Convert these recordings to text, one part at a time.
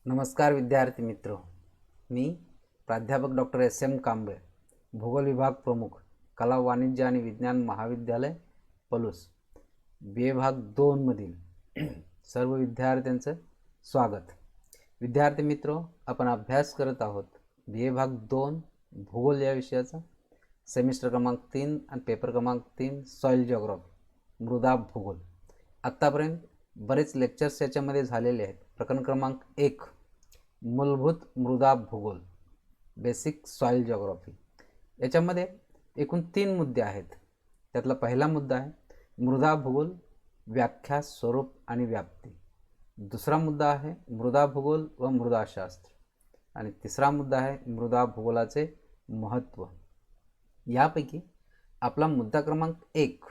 नमस्कार विद्यार्थी मित्र, मी प्राध्यापक डॉक्टर एस.एम. कांबळे, भूगोल विभाग प्रमुख, कला वाणिज्य आणि विज्ञान महाविद्यालय पलूस, विभाग 2 मधील सर्व विद्यार्थ्यांचं स्वागत. विद्यार्थी मित्र, आपण अभ्यास करत आहोत विभाग 2 भूगोल या विषयाचा, सेमिस्टर क्रमांक 3 आणि पेपर क्रमांक 3 सॉइल जिओग्राफी मृदा भूगोल. आत्तापर्यंत बरेच लेक्चर्स याच्यामध्ये झालेले आहेत. प्रकरण क्रमांक 1 मूलभूत मृदा भूगोल, बेसिक सॉइल जिओग्राफी. याच्यामध्ये एकूण 3 मुद्दे आहेत. त्यातला पहिला मुद्दा आहे मृदा भूगोल, व्याख्या, स्वरूप आणि व्याप्ती. दुसरा मुद्दा आहे मृदा भूगोल व मृदाशास्त्र आणि तिसरा मुद्दा आहे मृदा भूगोलाचे महत्त्व. यापैकी आपला मुद्दा क्रमांक 1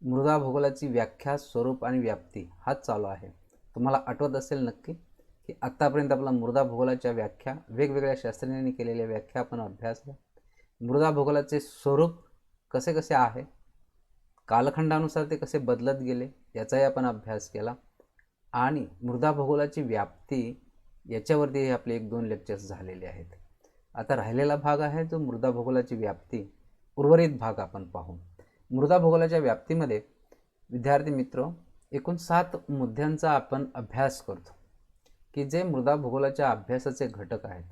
मृदा भूगोलाची व्याख्या, स्वरूप आणि व्याप्ती हा चालू आहे. तुम्हाला आठवत असेल नक्की की आत्तापर्यंत आपला मृदा भूगोलाच्या व्याख्या, वेगवेगळ्या शास्त्रज्ञांनी केलेल्या व्याख्या आपण अभ्यासल्या. मृदा भूगोलाचे स्वरूप कसे कसे आहे, कालखंडानुसार ते कसे बदलत गेले याचाही आपण अभ्यास केला. आणि मृदा भूगोलाची व्याप्ती याच्यावरती आपले 1-2 लेक्चर्स झालेले आहेत. आता राहिलेला भाग आहे जो मृदा भूगोलाची व्याप्ती. उर्वरित भाग आपण पाहू. मृदा भूगोलाच्या व्याप्तीमध्ये विद्यार्थी मित्र एकूण 7 मुद्द्यांचा आपण अभ्यास करतो की जे मृदा भूगोलाच्या अभ्यासाचे घटक आहेत.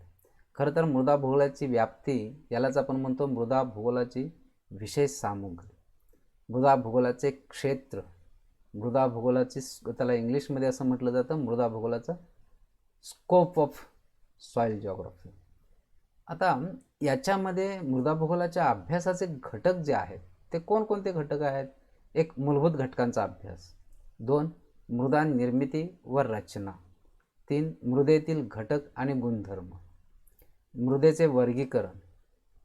खरं तर मृदा भूगोलाची व्याप्ती यालाच आपण म्हणतो मृदा भूगोलाची विशेष सामुग्री, मृदा भूगोलाचे क्षेत्र, मृदा भूगोलाची, त्याला इंग्लिशमध्ये असं म्हटलं जातं मृदा भूगोलाचा स्कोप ऑफ सॉइल जिओग्राफी. आता याच्यामध्ये मृदा भूगोलाच्या अभ्यासाचे घटक जे आहेत ते कोणकोणते घटक आहेत? 1 मूलभूत घटकांचा अभ्यास, 2 मृदा निर्मिती व रचना, 3 मृदेतील घटक आणि गुणधर्म, मृदेचे वर्गीकरण,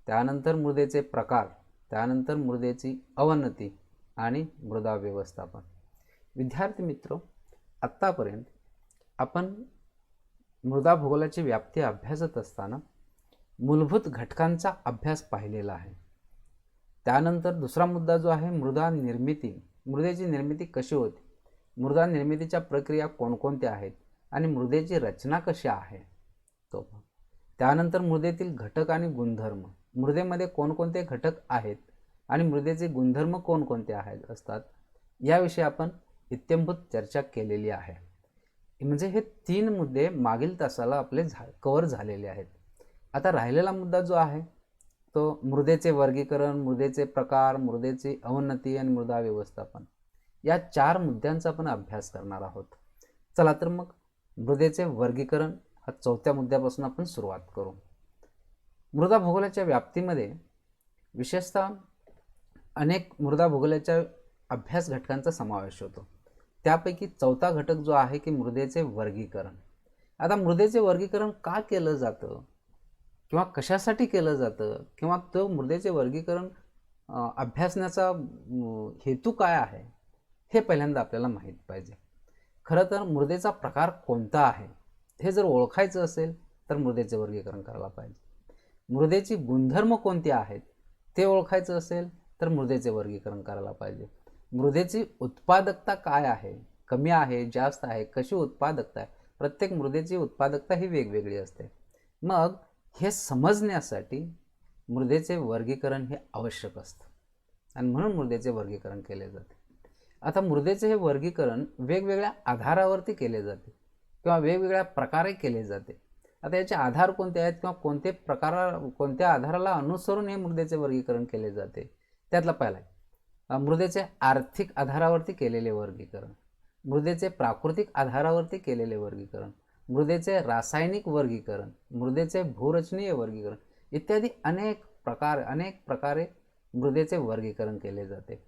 त्यानंतर मृदेचे प्रकार, त्यानंतर मृदेची अवनती आणि मृदा व्यवस्थापन. विद्यार्थी मित्र, आत्तापर्यंत आपण मृदा भूगोलाची व्याप्ती अभ्यासत असताना मूलभूत घटकांचा अभ्यास पाहिलेला आहे. त्यानंतर दुसरा मुद्दा जो आहे मृदा निर्मिती, मृदेची निर्मिती कशी होते, मृदा निर्मितीच्या प्रक्रिया कोणकोणत्या आहेत आणि मृदेची रचना कशी आहे तो. त्यानंतर मृदेतील घटक आणि गुणधर्म, मृदेमध्ये कोणकोणते घटक आहेत आणि मृदेचे गुणधर्म कोणकोणते आहेत असतात याविषयी आपण इत्थंभूत चर्चा केलेली आहे. म्हणजे हे 3 मुद्दे मागील तासाला आपले कव्हर झालेले आहेत. आता राहिलेला मुद्दा जो आहे तो मृदेचे वर्गीकरण, मृदेचे प्रकार, मृदेची अवनती आणि मृदा व्यवस्थापन, या 4 मुद्द्यांचा आपण अभ्यास करणार आहोत. चला तर मग मृदेचे वर्गीकरण हा 4थ्या मुद्द्यापासून आपण सुरुवात करू. मृदा भूगोलाच्या व्याप्तीमध्ये विशेषतः अनेक मृदा भूगोलाच्या अभ्यास घटकांचा समावेश होतो. त्यापैकी 4था घटक जो आहे की मृदेचे वर्गीकरण. आता मृदेचे वर्गीकरण का केलं जातं किंवा कशासाठी केलं जातं किंवा तो मृदेचे वर्गीकरण अभ्यासण्याचा हेतू काय आहे हे पहिल्यांदा आपल्याला माहीत पाहिजे. खरं तर मृदेचा प्रकार कोणता आहे हे जर ओळखायचं असेल तर मृदेचे वर्गीकरण करायला पाहिजे. मृदेची गुणधर्म कोणती आहेत ते ओळखायचं असेल तर मृदेचे वर्गीकरण करायला पाहिजे. मृदेची उत्पादकता काय आहे, कमी आहे, जास्त आहे, कशी उत्पादकता आहे, प्रत्येक मृदेची उत्पादकता ही वेगवेगळी असते. मग हे समजण्यासाठी मृदेचे वर्गीकरण हे आवश्यक असतं आणि म्हणून मृदेचे वर्गीकरण केले जाते. आता मृदेचे हे वर्गीकरण वेगवेगळ्या आधारावरती केले जाते किंवा वेगवेगळ्या प्रकारे केले जाते. आता याचे आधार कोणते आहेत किंवा कोणत्या आधाराला अनुसरून हे मृदेचे वर्गीकरण केले जाते. त्यातला पहिला आहे मृदेचे आर्थिक आधारावरती केलेले वर्गीकरण, मृदेचे प्राकृतिक आधारावरती केलेले वर्गीकरण, मृदेचे रासायनिक वर्गीकरण, मृदेचे भूरचनीय वर्गीकरण इत्यादी अनेक प्रकारे मृदेचे वर्गीकरण केले जाते.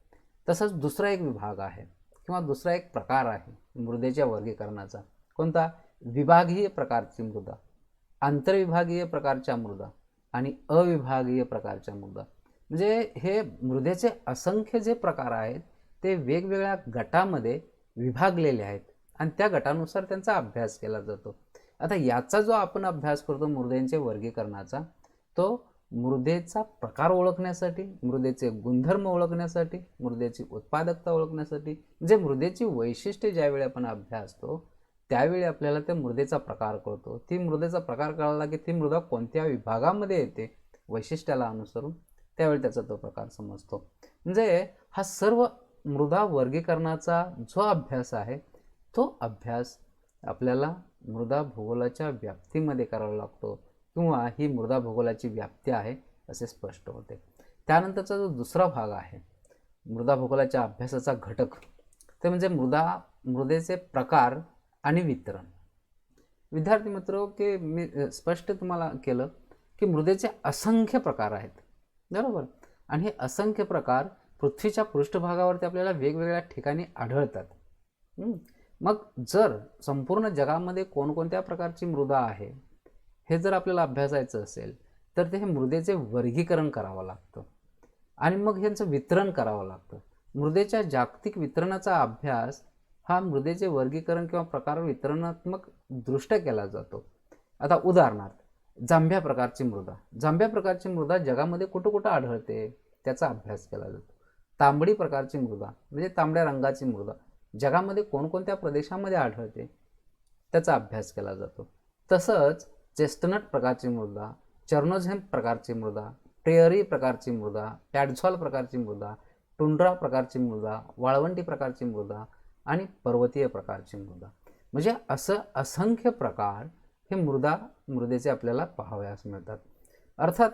तसंच दुसरा एक विभाग आहे किंवा दुसरा एक प्रकार आहे मृदेच्या वर्गीकरणाचा. कोणता? विभागीय प्रकारची मृदा, आंतरविभागीय प्रकारच्या मृदा आणि अविभागीय प्रकारच्या मृदा. म्हणजे हे मृदेचे असंख्य जे प्रकार आहेत ते वेगवेगळ्या गटामध्ये विभागलेले आहेत आणि त्या गटानुसार त्यांचा अभ्यास केला जातो. आता याचा जो आपण अभ्यास करतो मृदेचे वर्गीकरणाचा, तो मृदेचा प्रकार ओळखण्यासाठी, मृदेचे गुणधर्म ओळखण्यासाठी, मृदेची उत्पादकता ओळखण्यासाठी, म्हणजे मृदेची वैशिष्ट्ये ज्यावेळी आपण अभ्यासतो त्यावेळी आपल्याला त्या मृदेचा प्रकार कळतो. ती मृदेचा प्रकार कळला की ती मृदा कोणत्या विभागामध्ये येते वैशिष्ट्याला अनुसरून, त्यावेळी त्याचा तो प्रकार समजतो. म्हणजे हा सर्व मृदा वर्गीकरणाचा जो अभ्यास आहे तो अभ्यास आपल्याला मृदा भूगोलाच्या व्याप्तीमध्ये करावा लागतो, किंवा ही मृदा भूगोलाची व्याप्ती आहे असे स्पष्ट होते. त्यानंतरचा जो दुसरा भाग आहे मृदा भूगोलाच्या अभ्यासाचा घटक, ते म्हणजे मृदेचे प्रकार आणि वितरण. विद्यार्थी मित्र, की मी स्पष्ट तुम्हाला केलं की मृदेचे असंख्य प्रकार आहेत, बरोबर. आणि हे असंख्य प्रकार पृथ्वीच्या पृष्ठभागावरती आपल्याला वेगवेगळ्या ठिकाणी आढळतात. मग जर संपूर्ण जगामध्ये कोणकोणत्या प्रकारची मृदा आहे हे जर आपल्याला अभ्यासायचं असेल तर ते हे मृदेचे वर्गीकरण करावं लागतं आणि मग ह्यांचं वितरण करावं लागतं. मृदेच्या जागतिक वितरणाचा अभ्यास हा मृदेचे वर्गीकरण किंवा प्रकार वितरणात्मक दृष्ट्या केला जातो. आता उदाहरणार्थ जांभ्या प्रकारची मृदा जगामध्ये कुठं कुठं आढळते त्याचा अभ्यास केला जातो. तांबडी प्रकारची मृदा म्हणजे तांबड्या रंगाची मृदा जगामध्ये कोणकोणत्या प्रदेशामध्ये आढळते त्याचा अभ्यास केला जातो. तसंच चेस्टनट प्रकारची मृदा, चर्नोझेम प्रकारची मृदा, प्रेयरी प्रकारची मृदा, टॅडझॉल प्रकारची मृदा, टुंड्रा प्रकारची मृदा, वाळवंटी प्रकारची मृदा आणि पर्वतीय प्रकारची मृदा, म्हणजे असं असंख्य प्रकार हे मृदेचे आपल्याला पाहावयास मिळतात. अर्थात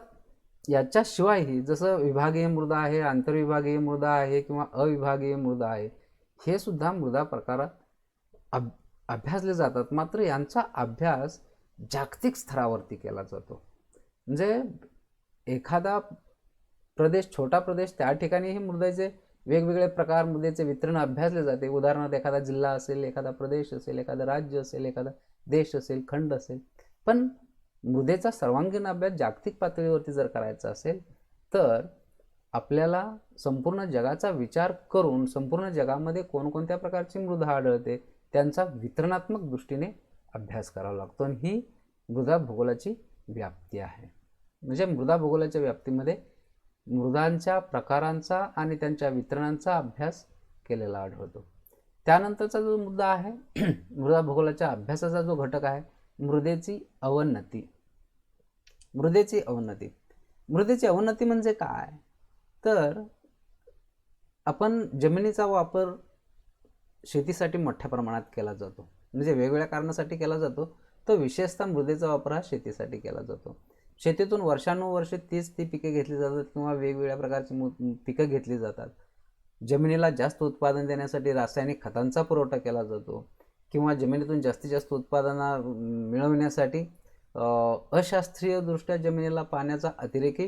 याच्याशिवायही जसं विभागीय मृदा आहे, आंतरविभागीय मृदा आहे किंवा अविभागीय मृदा आहे, हे सुद्धा मृदा प्रकारात अभ्यासले जातात. मात्र यांचा अभ्यास जागतिक स्तरावरती केला जातो. म्हणजे एखादा प्रदेश, छोटा प्रदेश, त्या ठिकाणीही मृदेचे वेगवेगळे प्रकार, मृदेचे वितरण अभ्यासले जाते. उदाहरणार्थ एखादा जिल्हा असेल, एखादा प्रदेश असेल, एखादा राज्य असेल, एखादा देश असेल, खंड असेल. पण मृदेचा सर्वांगीण अभ्यास जागतिक पातळीवरती जर करायचा असेल तर आपल्याला संपूर्ण जगाचा विचार करून संपूर्ण जगामध्ये कोणकोणत्या प्रकारची मृदा आढळते त्यांचा वितरणात्मक दृष्टीने अभ्यास करावा लागतो. आणि ही मृदा भूगोलाची व्याप्ती आहे. म्हणजे मृदा भूगोलाच्या व्याप्तीमध्ये मृदांच्या प्रकारांचा आणि त्यांच्या वितरणांचा अभ्यास केलेला आढळतो. त्यानंतरचा जो मुद्दा आहे मृदा भूगोलाच्या अभ्यासाचा जो घटक आहे मृदेची अवनती. मृदेची अवनती म्हणजे काय, तर आपण जमिनीचा वापर शेतीसाठी मोठ्या प्रमाणात केला जातो. म्हणजे वेगवेगळ्या कारणासाठी केला जातो. तो विशेषतः मृदेचा वापर हा शेतीसाठी केला जातो. शेतीतून वर्षानुवर्षे तीच ती पिके घेतली जातात किंवा वेगवेगळ्या प्रकारची पिकं घेतली जातात. जमिनीला जास्त उत्पादन देण्यासाठी रासायनिक खतांचा पुरवठा केला जातो किंवा जमिनीतून जास्तीत जास्त उत्पादन मिळवण्यासाठी अशास्त्रीयदृष्ट्या जमिनीला पाण्याचा अतिरेकी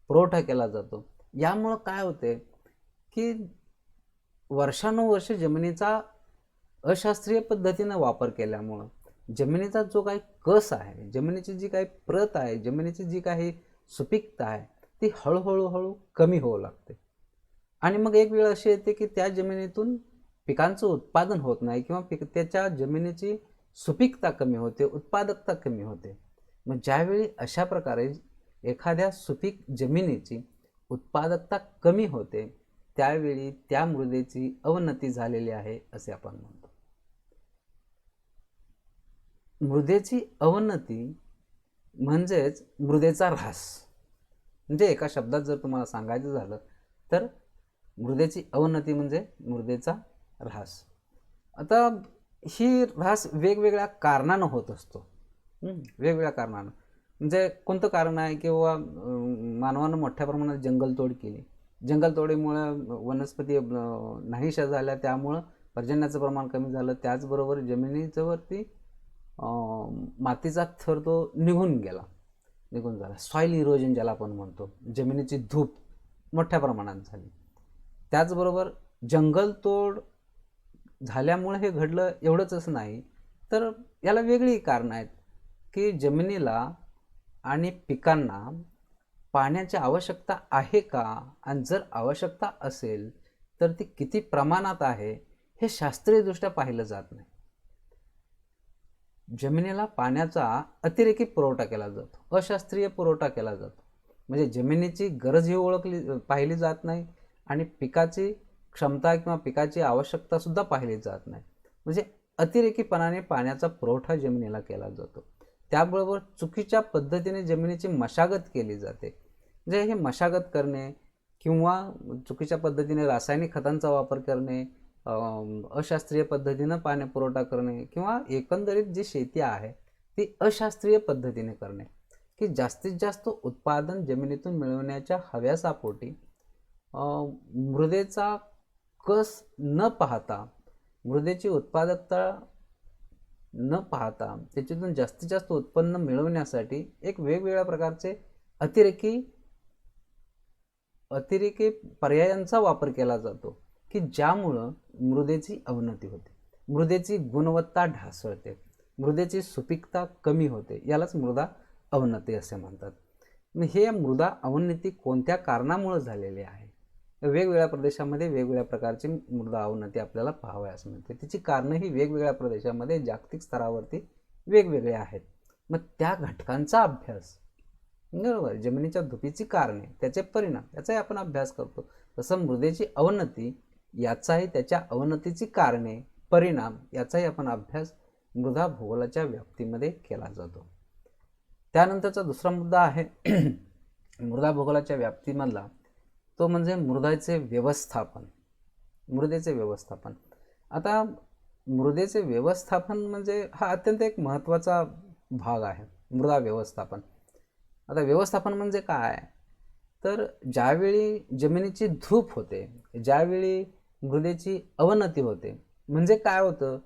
पुरवठा केला जातो. यामुळं काय होते की वर्षानुवर्ष जमिनीचा अशास्त्रीय पद्धतीने वापर केल्यामुळं जमिनीचा जो काही कस आहे, जमिनीची जी काही प्रत आहे, जमिनीची जी काही सुपीकता आहे ती हळूहळू कमी होऊ लागते. आणि मग एक वेळ अशी येते की त्या जमिनीतून पिकांचं उत्पादन होत नाही किंवा त्याच्या जमिनीची सुपीकता कमी होते, उत्पादकता कमी होते. मग ज्यावेळी अशा प्रकारे एखाद्या सुपीक जमिनीची उत्पादकता कमी होते त्यावेळी त्या मृदेची अवनती झालेली आहे असे आपण म्हणतो. मृदेची अवनती म्हणजेच मृदेचा ऱ्हास. म्हणजे एका शब्दात जर तुम्हाला सांगायचं झालं तर मृदेची अवनती म्हणजे मृदेचा ऱ्हास. आता ही ऱ्हास वेगवेगळ्या कारणानं होत असतो. वेगवेगळ्या कारणानं म्हणजे कोणतं कारण आहे किंवा मानवानं मोठ्या प्रमाणात जंगलतोड केली, जंगलतोडीमुळे वनस्पती नाहीशा झाल्या, त्यामुळं पर्जन्याचं प्रमाण कमी झालं. त्याचबरोबर जमिनीच्या वरती मातीचा थर तो निघून झाला. सॉईल इरोजन ज्याला आपण म्हणतो, जमिनीची धूप मोठ्या प्रमाणात झाली. त्याचबरोबर जंगलतोड झाल्यामुळे हे घडलं एवढंच नाही, तर याला वेगळी कारणं आहेत की जमिनीला आणि पिकांना पाण्याची आवश्यकता आहे का, आणि जर आवश्यकता असेल तर ती किती प्रमाणात आहे हे शास्त्रीयदृष्ट्या पाहिलं जात नाही. जमिनीला पाण्याचा अतिरेकी पुरवठा केला जातो, अशास्त्रीय पुरवठा केला जातो. म्हणजे जमिनीची गरज ही पाहिली जात नाही आणि पिकाची क्षमता किंवा पिकाची आवश्यकता सुद्धा पाहिली जात नाही. म्हणजे अतिरेकीपणाने पाण्याचा पुरवठा जमिनीला केला जातो. त्याबरोबर चुकीच्या पद्धतीने जमिनीची मशागत केली जाते. म्हणजे हे मशागत करणे किंवा चुकीच्या पद्धतीने रासायनिक खतांचा वापर करणे, अशास्त्रीय पद्धतीनं पाणी पुरवठा करणे किंवा एकंदरीत जी शेती आहे ती अशास्त्रीय पद्धतीने करणे, की जास्तीत जास्त उत्पादन जमिनीतून मिळवण्याच्या हव्यासापोटी मृदेचा कस न पाहता, मृदेची उत्पादकता न पाहता त्याच्यातून जास्तीत जास्त उत्पन्न मिळवण्यासाठी एक वेगवेगळ्या प्रकारचे अतिरेकी पर्यायांचा वापर केला जातो, की ज्यामुळं मृदेची अवनती होते, मृदेची गुणवत्ता ढासळते, मृदेची सुपीकता कमी होते. यालाच मृदा अवनती असे म्हणतात. हे मृदा अवनती कोणत्या कारणामुळे झालेली आहे? वेगवेगळ्या प्रदेशामध्ये वेगवेगळ्या प्रकारची मृदा अवनती आपल्याला पाहावयास मिळते. तिची कारणं ही वेगवेगळ्या प्रदेशामध्ये जागतिक स्तरावरती वेगवेगळे आहेत. मग त्या घटकांचा अभ्यास, बरोबर, जमिनीच्या धुपीची कारणे, त्याचे परिणाम याचाही आपण अभ्यास करतो. तसं मृदेची अवनती याचाही, त्याच्या अवनतीची कारणे, परिणाम याचाही आपण अभ्यास मृदा भूगोलाच्या व्याप्तीमध्ये केला जातो. त्यानंतरचा दुसरा मुद्दा आहे मृदा भूगोलाच्या व्याप्तीमधला, तो म्हणजे मृदेचे व्यवस्थापन. मृदेचे व्यवस्थापन. आता मृदेचे व्यवस्थापन म्हणजे हा अत्यंत एक महत्त्वाचा भाग आहे, मृदा व्यवस्थापन. आता व्यवस्थापन म्हणजे काय? तर ज्यावेळी जमिनीची धूप होते, ज्यावेळी मृदेची अवनती होते, म्हणजे काय होतं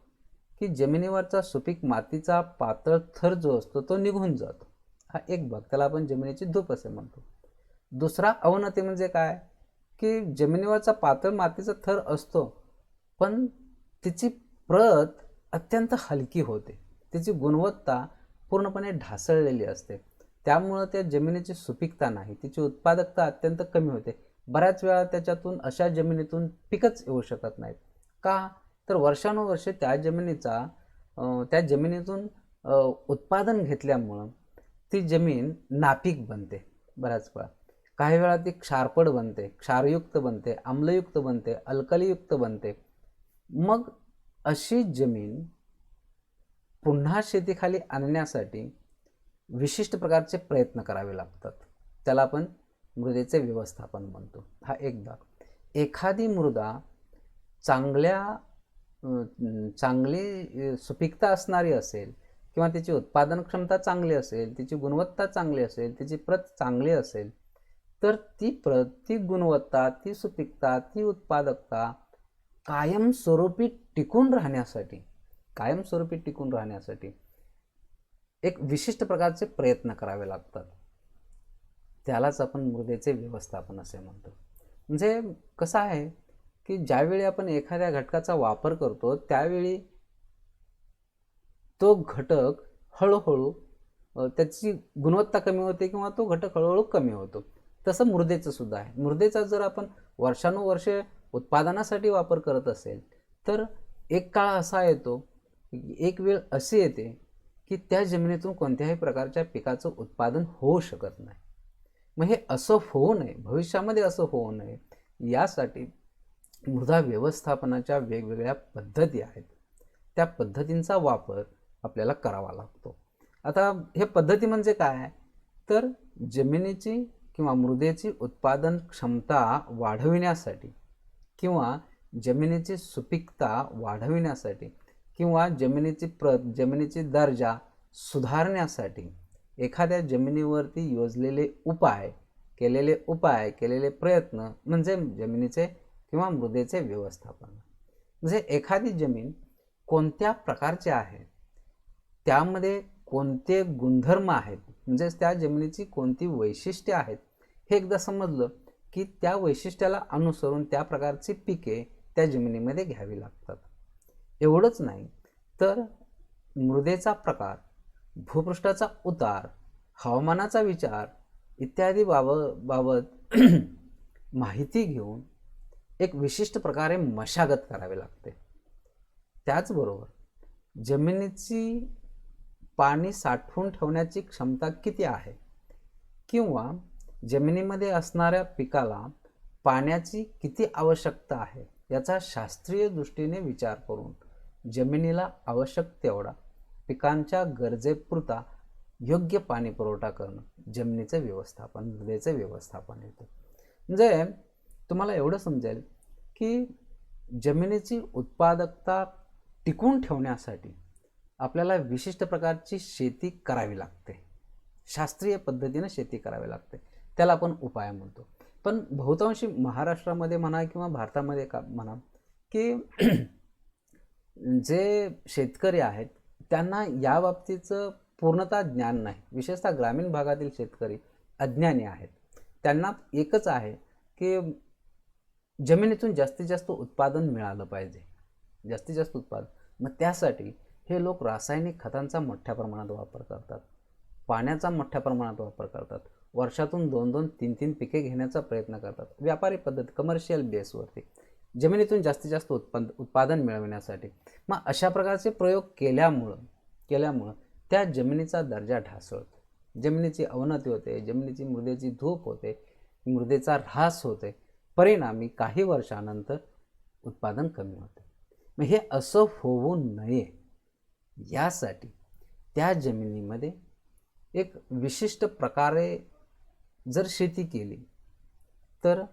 की जमिनीवरचा सुपीक मातीचा पातळ थर जो असतो तो निघून जातो. हा एक भाग, त्याला आपण जमिनीची धूप असे म्हणतो. दुसरा अवनती म्हणजे काय, की जमिनीवरचा पातळ मातीचा थर असतो पण तिची प्रत अत्यंत हलकी होते, तिची गुणवत्ता पूर्णपणे ढासळलेली असते. त्यामुळं त्या जमिनीची सुपीकता नाही, तिची उत्पादकता अत्यंत कमी होते. बऱ्याच वेळा त्याच्यातून, अशा जमिनीतून पिकच येऊ शकत नाहीत. का? तर वर्षानुवर्षे त्या जमिनीतून उत्पादन घेतल्यामुळं ती जमीन नापीक बनते. बऱ्याच वेळा काही वेळा ती क्षारपड बनते, क्षारयुक्त बनते, आम्लयुक्त बनते, अल्कलीयुक्त बनते. मग अशी जमीन पुन्हा शेतीखाली आणण्यासाठी विशिष्ट प्रकारचे प्रयत्न करावे लागतात. त्याला आपण मृदेचे व्यवस्थापन म्हणतो. हा एक भाग. एखादी मृदा चांगली सुपीकता असणारी असेल किंवा तिची उत्पादन क्षमता चांगली असेल, तिची गुणवत्ता चांगली असेल, तिची प्रत चांगली असेल, तर ती प्रत, ती गुणवत्ता, ती सुपीकता, ती उत्पादकता कायमस्वरूपी टिकून राहण्यासाठी एक विशिष्ट प्रकारचे प्रयत्न करावे लागतात. त्यालाच आपण मृदेचे व्यवस्थापन असे म्हणतो. म्हणजे कसं आहे की ज्यावेळी आपण एखाद्या घटकाचा वापर करतो त्यावेळी तो घटक हळूहळू त्याची गुणवत्ता कमी होते किंवा तो घटक हळूहळू कमी होतो. तसं मृदेचं सुद्धा आहे. मृदेचा जर आपण वर्षानुवर्षे उत्पादनासाठी वापर करत असेल तर एक काळ असा येतो, एक वेळ अशी येते की त्या जमिनीतून कोणत्याही प्रकारच्या पिकाचं उत्पादन होऊ शकत नाही. मग हे असं होऊ नये, भविष्यामध्ये असं होऊ नये, यासाठी मृदा व्यवस्थापनाच्या वेगवेगळ्या पद्धती आहेत. त्या पद्धतींचा वापर आपल्याला करावा लागतो. आता हे पद्धती म्हणजे काय? तर जमिनीची किंवा मृदेची उत्पादन क्षमता वाढविण्यासाठी किंवा जमिनीची सुपीकता वाढविण्यासाठी किंवा जमिनीची दर्जा सुधारण्यासाठी एखाद्या जमिनीवरती योजलेले उपाय, केलेले प्रयत्न म्हणजे जमिनीचे किंवा मृदेचे व्यवस्थापन. म्हणजे एखादी जमीन कोणत्या प्रकारची आहे, त्यामध्ये कोणते गुणधर्म आहेत, म्हणजे त्या जमिनीची कोणती वैशिष्ट्ये आहेत, हे एकदा समजलं की त्या वैशिष्ट्याला अनुसरून त्या प्रकारची पिके त्या जमिनीमध्ये घ्यावी लागतात. एवढंच नाही तर मृदेचा प्रकार, भूपृष्ठाचा उतार, हवामानाचा विचार इत्यादी बाबत माहिती घेऊन एक विशिष्ट प्रकारे मशागत करावी लागते. त्याचबरोबर जमिनीची पाणी साठवून ठेवण्याची क्षमता किती आहे किंवा जमिनीमध्ये असणाऱ्या पिकाला पाण्याची किती आवश्यकता आहे याचा शास्त्रीय दृष्टीने विचार करून जमिनीला आवश्यक तेवढा पिकांच्या गरजेपुरता योग्य पाणी पुरवठा करणं जमिनीचं व्यवस्थापन, मृदेचं व्यवस्थापन येतं. म्हणजे तुम्हाला एवढं समजेल की जमिनीची उत्पादकता टिकवून ठेवण्यासाठी आपल्याला विशिष्ट प्रकारची शेती करावी लागते, शास्त्रीय पद्धतीने शेती करावी लागते, त्याला आपण उपाय म्हणतो. पण बहुतांशी महाराष्ट्रामध्ये म्हणा किंवा भारतामध्ये का म्हणा की जे शेतकरी आहेत त्यांना या बाबतीचं पूर्णतः ज्ञान नाही. विशेषतः ग्रामीण भागातील शेतकरी अज्ञानी आहेत. त्यांना एकच आहे की जमिनीतून जास्तीत जास्त उत्पादन मिळालं पाहिजे, जास्तीत जास्त उत्पादन. मग त्यासाठी हे लोक रासायनिक खतांचा मोठ्या प्रमाणात वापर करतात, पाण्याचा मोठ्या प्रमाणात वापर करतात, वर्षातून 2-2, 3-3 पिके घेण्याचा प्रयत्न करतात. व्यापारी पद्धत, कमर्शियल बेसवरती जमिनीतून जास्तीत जास्त उत्पादन मिळविण्यासाठी. मग अशा प्रकारचे प्रयोग केल्यामुळं त्या जमिनीचा दर्जा ढासळतो, जमिनीची अवनती होते, जमिनीची मृदेची धूप होते, मृदेचा ऱ्हास होते, परिणामी काही वर्षानंतर उत्पादन कमी होते. मग हे असं होऊ नये यासाठी त्या जमिनीमध्ये एक विशिष्ट प्रकारे जर शेती केली तर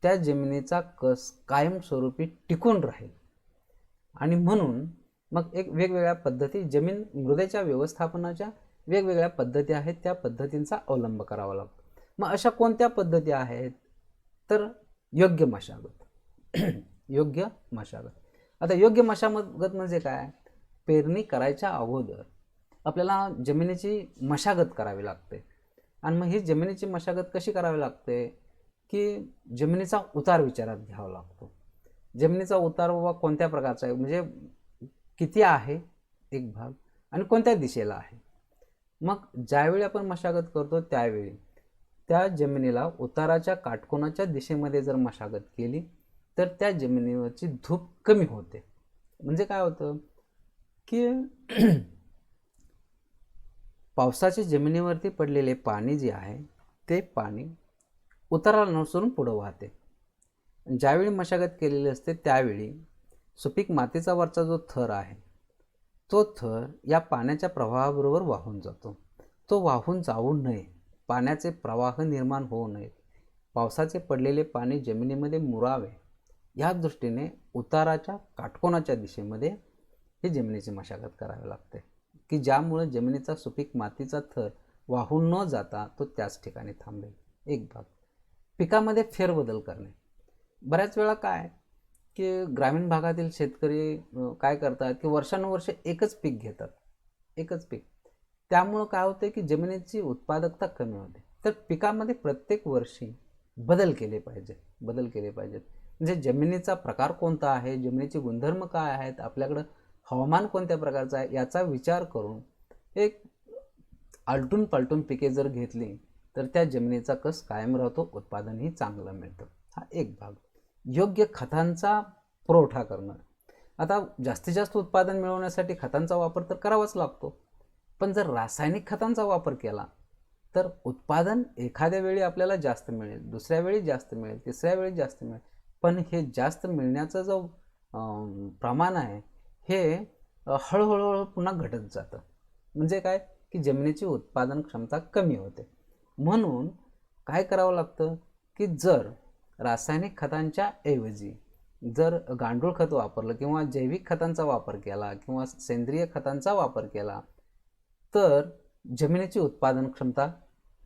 त्या जमिनीचा कस कायमस्वरूपी टिकून राहील. आणि म्हणून मग एक वेगवेगळ्या पद्धती, जमीन मृदेच्या व्यवस्थापनाच्या वेगवेगळ्या पद्धती आहेत, त्या पद्धतींचा अवलंब करावा लागतो. मग अशा कोणत्या पद्धती आहेत तर योग्य मशागत. योग्य मशागत. आता योग्य मशागत म्हणजे काय? पेरणी करायच्या अगोदर आपल्याला जमिनीची मशागत करावी लागते. आणि मग ही जमिनीची मशागत कशी करावी लागते की जमिनीचा उतार विचारात घ्यावा लागतो. जमिनीचा उतार बाबा कोणत्या प्रकारचा आहे, म्हणजे किती आहे एक भाग आणि कोणत्या दिशेला आहे. मग ज्यावेळी आपण मशागत करतो त्यावेळी त्या जमिनीला उताराच्या काटकोनाच्या दिशेमध्ये जर मशागत केली तर त्या जमिनीवरची धूप कमी होते. म्हणजे काय होतं की पावसाच्या जमिनीवरती पडलेले पाणी जे आहे ते पाणी उताराला नसून पुढं वाहते. ज्यावेळी मशागत केलेली असते त्यावेळी सुपीक मातीचा वरचा जो थर आहे तो थर या पाण्याच्या प्रवाहाबरोबर वाहून जातो. तो वाहून जाऊ नये, पाण्याचे प्रवाह निर्माण होऊ नयेत, पावसाचे पडलेले पाणी जमिनीमध्ये मुरावे या दृष्टीने उताराच्या काटकोनाच्या दिशेमध्ये ही जमिनीची मशागत करावी लागते की ज्यामुळे जमिनीचा सुपीक मातीचा थर वाहून न जाता तो त्याच ठिकाणी थांबेल. एक भाग. पिकामध्ये फेरबदल करणे. बऱ्याच वेळा काय की ग्रामीण भागातील शेतकरी काय करतात की वर्षानुवर्षे एकच पीक घेतात, एकच पीक. त्यामुळं काय होते की जमिनीची उत्पादकता कमी होते. तर पिकामध्ये प्रत्येक वर्षी बदल केले पाहिजेत. म्हणजे जमिनीचा प्रकार कोणता आहे, जमिनीचे गुणधर्म काय आहेत, आपल्याकडं हवामान कोणत्या प्रकारचं आहे याचा विचार करून एक आलटून पालटून पिके जर घेतली तर त्या जमिनीचा कस कायम राहतो, उत्पादनही चांगलं मिळतं. हा एक भाग. योग्य खतांचा पुरवठा करणं. आता जास्तीत जास्त उत्पादन मिळवण्यासाठी खतांचा वापर तर करावाच लागतो, पण जर रासायनिक खतांचा वापर केला तर उत्पादन एखाद्या वेळी आपल्याला जास्त मिळेल, दुसऱ्या वेळी जास्त मिळेल, तिसऱ्या वेळी जास्त मिळेल, पण हे जास्त मिळण्याचं जो प्रमाण आहे हे हळूहळू पुन्हा घटत जातं. म्हणजे काय की जमिनीची उत्पादन क्षमता कमी होते. म्हणून काय करावं लागतं की जर रासायनिक खतांच्या ऐवजी जर गांडूळ खत वापरलं किंवा जैविक खतांचा वापर केला किंवा सेंद्रिय खतांचा वापर केला तर जमिनीची उत्पादन क्षमता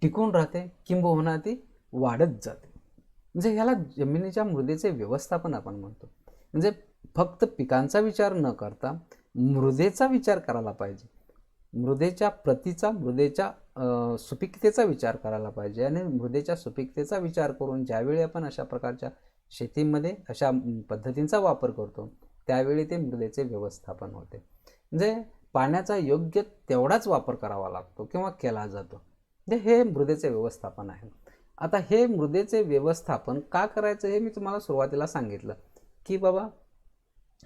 टिकून राहते, किंबहुना ती वाढत जाते. म्हणजे ह्याला जमिनीच्या मृदेचे व्यवस्थापन आपण म्हणतो. म्हणजे फक्त पिकांचा विचार न करता मृदेचा विचार करायला पाहिजे, मृदेच्या प्रतीचा, मृदेच्या सुपीकतेचा विचार करायला पाहिजे. आणि मृदेच्या सुपीकतेचा विचार करून ज्यावेळी आपण अशा प्रकारच्या शेतीमध्ये अशा पद्धतींचा वापर करतो त्यावेळी ते मृदेचे व्यवस्थापन होते. म्हणजे पाण्याचा योग्य तेवढाच वापर करावा लागतो किंवा केला जातो. म्हणजे हे मृदेचे व्यवस्थापन आहे. आता हे मृदेचे व्यवस्थापन का करायचं हे मी तुम्हाला सुरुवातीला सांगितलं की बाबा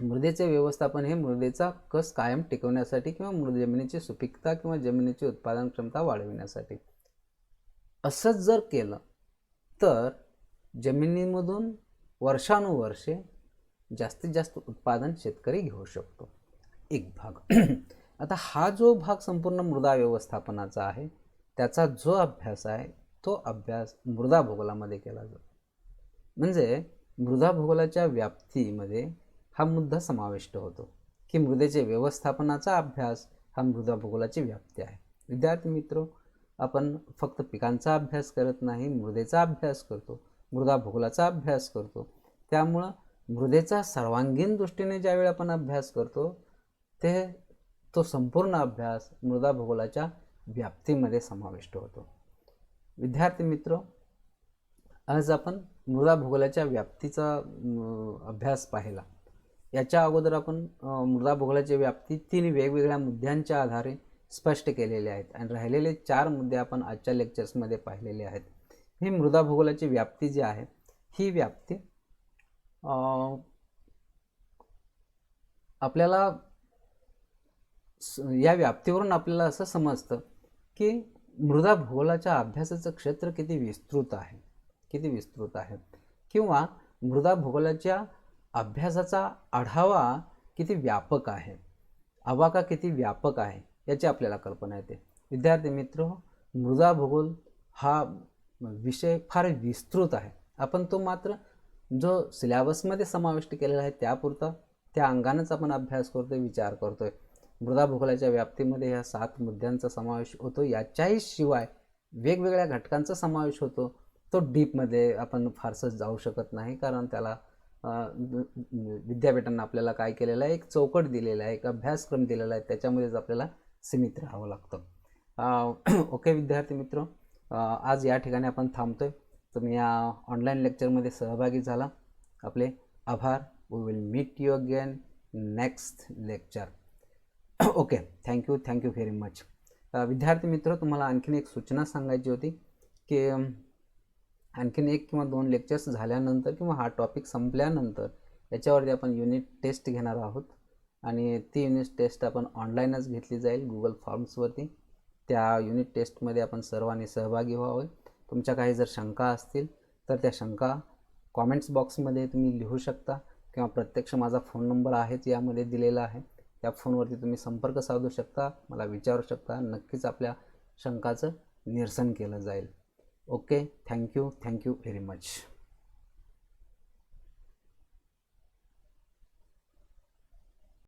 मृदेचे व्यवस्थापन हे मृदेचा कस कायम टिकवण्यासाठी किंवा जमिनीची सुपीकता किंवा जमिनीची उत्पादन क्षमता वाढविण्यासाठी. असंच जर केलं तर जमिनीमधून वर्षानुवर्षे जास्तीत जास्त उत्पादन शेतकरी घेऊ शकतो. एक भाग. आता हा जो भाग संपूर्ण मृदा व्यवस्थापनाचा आहे, त्याचा जो अभ्यास आहे तो अभ्यास मृदा भूगोलामध्ये केला जातो. म्हणजे मृदा भूगोलाच्या व्याप्तीमध्ये हा मुद्दा समाविष्ट होतो की मृदेचे व्यवस्थापनाचा अभ्यास हा मृदा भूगोलाची व्याप्ती आहे. विद्यार्थी मित्र, आपण फक्त पिकांचा अभ्यास करत नाही, मृदेचा अभ्यास करतो, मृदा भूगोलाचा अभ्यास करतो. त्यामुळं मृदेचा सर्वांगीण दृष्टीने ज्यावेळी आपण अभ्यास करतो तो संपूर्ण अभ्यास मृदा भूगोलाच्या व्याप्तीमध्ये समाविष्ट होतो. विद्यार्थी मित्र, आज आपण मृदा भूगोलाच्या व्याप्तीचा अभ्यास पाहिला. याच्या अगोदर आपण मृदा भूगोलाची व्याप्ती 3 वेगवेगळ्या मुद्द्यांच्या आधारे स्पष्ट केलेले आहेत आणि राहिलेले 4 मुद्दे आपण आजच्या लेक्चर्समध्ये पाहिलेले आहेत. ही मृदा भूगोलाची व्याप्ती जी आहे ही व्याप्ती आपल्याला या व्याप्तीवरून आपल्याला असं समजतं की मृदा भूगोलाच्या अभ्यासाचं क्षेत्र किती विस्तृत आहे किंवा मृदा भूगोलाच्या अभ्यासाचा आढावा किती व्यापक आहे, आवाका किती व्यापक आहे याची आपल्याला कल्पना येते. विद्यार्थी मित्र, मृदा भूगोल हा विषय फार विस्तृत आहे. आपण तो मात्र जो सिलेबसमध्ये समाविष्ट केलेला आहे त्यापुरता त्या अंगानेच आपण अभ्यास करतोय, विचार करतोय. मृदा भूगोलाच्या व्याप्तीमध्ये ह्या 7 मुद्द्यांचा समावेश होतो. याच्याही शिवाय वेगवेगळ्या घटकांचा समावेश होतो. तो डीपमध्ये आपण फारसं जाऊ शकत नाही, कारण त्याला विद्यापीठांना आपल्याला काय केलेलं आहे, एक चौकट दिलेला आहे, एक अभ्यासक्रम दिलेला आहे, त्याच्यामध्येच आपल्याला सीमित राहावं लागतं. ओके विद्यार्थी मित्र, आज या ठिकाणी आपण थांबतोय. तुम्ही या ऑनलाईन लेक्चरमध्ये सहभागी झाला, आपले आभार. We will meet you again next lecture. Okay, thank you very much. विद्यार्थी मित्र, तुम्हाला आणखीन एक सूचना सांगायची होती की आणखीन 1 किंवा 2 लेक्चर्स झाल्यानंतर किंवा हा टॉपिक संपल्यानंतर याच्यावरती आपण युनिट टेस्ट घेणार आहोत आणि ती युनिट टेस्ट आपण ऑनलाईनच घेतली जाईल गुगल फॉर्म्सवरती. त्या युनिट टेस्टमध्ये आपण सर्वांनी सहभागी व्हावे. तुमच्या काही जर शंका असतील तर त्या शंका कॉमेंट्स बॉक्समध्ये तुम्ही लिहू शकता किंवा प्रत्यक्ष माझा फोन नंबर आहेच यामध्ये दिलेला आहे, त्या फोनवरती तुम्ही संपर्क साधू शकता, मला विचारू शकता. नक्कीच आपल्या शंकाचं निरसन केलं जाईल. Okay, thank you very much.